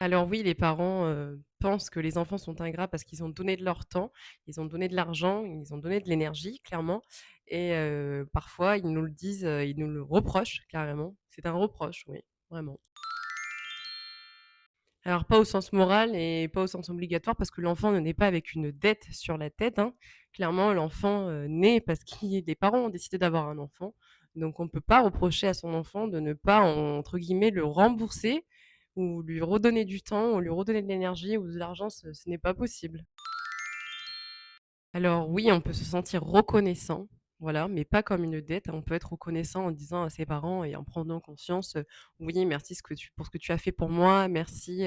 Alors oui, les parents, pensent que les enfants sont ingrats parce qu'ils ont donné de leur temps, ils ont donné de l'argent, ils ont donné de l'énergie clairement et parfois ils nous le disent, ils nous le reprochent carrément. C'est un reproche, oui, vraiment. Alors pas au sens moral et pas au sens obligatoire parce que l'enfant ne naît pas avec une dette sur la tête, hein. Clairement, l'enfant, naît parce qu'il les parents ont décidé d'avoir un enfant, donc on ne peut pas reprocher à son enfant de ne pas, entre guillemets, «le rembourser» ou lui redonner du temps ou lui redonner de l'énergie ou de l'argent, ce n'est pas possible. Alors oui, on peut se sentir reconnaissant, voilà, mais pas comme une dette. On peut être reconnaissant en disant à ses parents et en prenant conscience, «Oui, merci pour ce que tu as fait pour moi, merci»,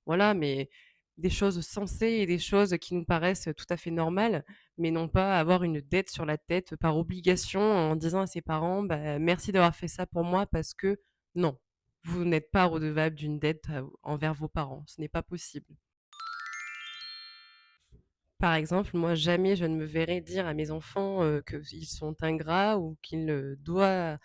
voilà, mais des choses sensées et des choses qui nous paraissent tout à fait normales, mais non pas avoir une dette sur la tête par obligation en disant à ses parents: «Bah, merci d'avoir fait ça pour moi parce que» non, vous n'êtes pas redevable d'une dette, envers vos parents, ce n'est pas possible. Par exemple, moi, jamais je ne me verrais dire à mes enfants, qu'ils sont ingrats ou qu'ils, doivent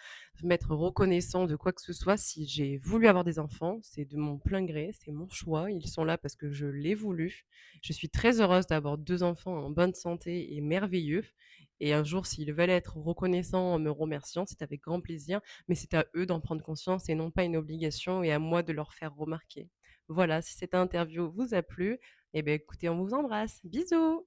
m'être reconnaissants de quoi que ce soit. Si j'ai voulu avoir des enfants, c'est de mon plein gré, c'est mon choix. Ils sont là parce que je l'ai voulu. Je suis très heureuse d'avoir 2 enfants en bonne santé et merveilleux et un jour, s'ils veulent être reconnaissants en me remerciant, c'est avec grand plaisir, mais c'est à eux d'en prendre conscience et non pas une obligation et à moi de leur faire remarquer. Voilà, si cette interview vous a plu, eh beh, écoutez, on vous embrasse. Bisous!